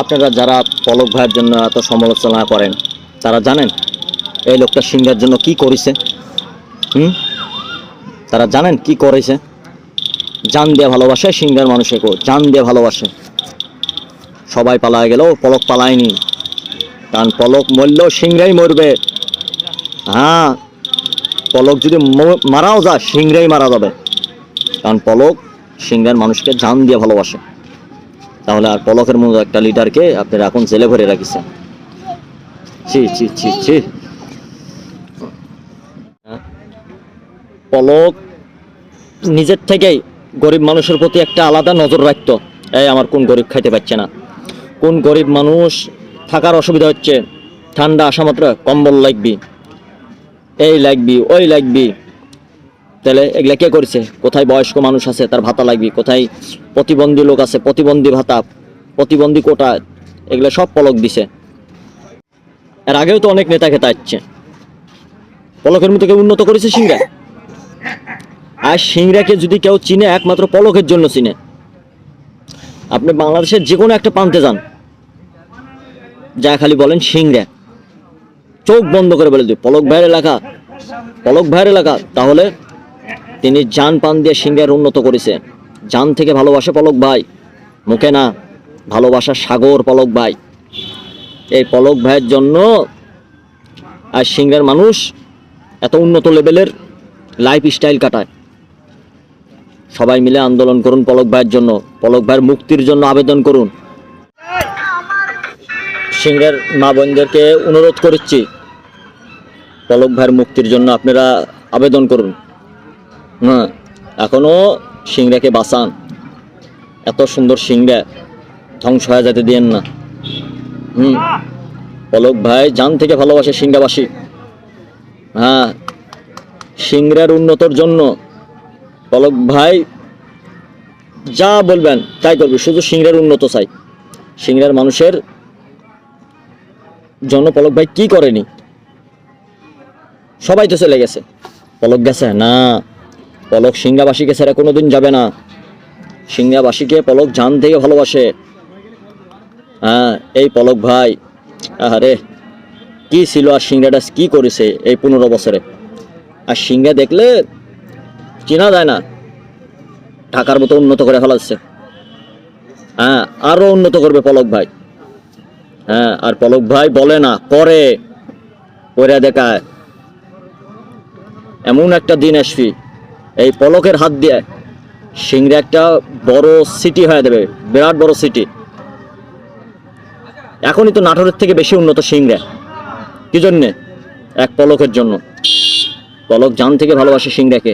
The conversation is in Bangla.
আপনারা যারা পলক ভাইয়ের জন্য এত সমালোচনা করেন তারা জানেন এই লোকটা সিংহের জন্য কি করেছে? তারা জানেন কি করেছে? জান দিয়ে ভালোবাসে সিংহের মানুষকে, জান দিয়ে ভালোবাসে। সবাই পালায় গেল, পলক পালায়নি। কারণ পলক মরলেও সিংহরাই মরবে। হ্যাঁ, পলক যদি মারাও যায় সিংহরাই মারা যাবে। কারণ পলক সিংহের মানুষকে জান দিয়ে ভালোবাসে। তাহলে আর পলকের মতো একটা লিডারকে আপনারা এখন জেলে ভরে রাখিছেন। ছি ছি ছি ছি। পলক নিজের থেকেই গরিব মানুষের প্রতি একটা আলাদা নজর রাখতো। এই আমার কোন গরিব খাইতে পারছে না, কোন গরিব মানুষ থাকার অসুবিধা হচ্ছে, ঠান্ডা আসা মাত্র কম্বল লাগবি, এই লাগবি ওই লাগবি। তাহলে এগুলা কে করেছে? কোথায় বয়স্ক মানুষ আছে তার ভাতা লাগবে, কোথায় প্রতিবন্ধী লোক আছে প্রতিবন্ধী ভাতা, প্রতিবন্ধী কোটা, এগুলো সব পলক দিছে। এর আগেও তো অনেক নেতা খেতা আসছে। পলকের মতো কেউ উন্নত করেছে সিংড়া? আর সিংড়াকে যদি কেউ চিনে একমাত্র পলকের জন্য চিনে। আপনি বাংলাদেশের যে কোনো একটা প্রান্তে যান, যা খালি বলেন সিংড়া, চোখ বন্ধ করে বলে দিই পলক ভাইয়ের এলাকা, পলক ভাইয়ের এলাকা। তাহলে তিনি জান পান দিয়ে সিংহের উন্নত করেছে। জান থেকে ভালোবাসে পলক ভাই, মুখে না, ভালোবাসার সাগর পলক ভাই। এই পলক ভাইয়ের জন্য আর সিংহের মানুষ এত উন্নত লেভেলের লাইফ স্টাইল কাটায়। সবাই মিলে আন্দোলন করুন পলক ভাইয়ের জন্য, পলক ভাইয়ের মুক্তির জন্য আবেদন করুন। সিংহের মা বোনদেরকে অনুরোধ করছি, পলক ভাইয়ের মুক্তির জন্য আপনারা আবেদন করুন। হ্যাঁ, এখনো সিংড়াকে বাঁচান। এত সুন্দর সিংড়া ধ্বংস হয়ে যেতে দিয়েন না। পলক ভাই জান থেকে ভালোবাসে সিংড়াবাসী। হ্যাঁ, সিংড়ার উন্নতর জন্য পলক ভাই যা বলবেন তাই করবে, শুধু সিংড়ার উন্নত চাই। সিংড়ার মানুষের জন্য পলক ভাই কি করেনি? সবাই তো চলে গেছে, পলক গেছে না। পলক সিংহাবাসীকে ছেড়ে কোনোদিন যাবে না। সিংহাবাসীকে পলক জান থেকে ভালোবাসে। হ্যাঁ, এই পলক ভাই, আরে কি ছিল আর সিংহাটা কি করেছে এই 15 বছরে। আর সিংহা দেখলে চেনা যায় না, ঢাকার মতো উন্নত করে ফেলাচ্ছে। হ্যাঁ, আরো উন্নত করবে পলক ভাই। হ্যাঁ, আর পলক ভাই বলে না, করে, করে দেখায়। এমন একটা দিন আসবি এই পলকের হাত দিয়ে সিংড়া একটা বড় সিটি হয়ে যাবে, বিরাট বড় সিটি। এখনই তো নাটোরের থেকে বেশি উন্নত সিংড়া। কি জন্যে? এক পলকের জন্য। পলক জান থেকে ভালোবাসে সিংড়াকে।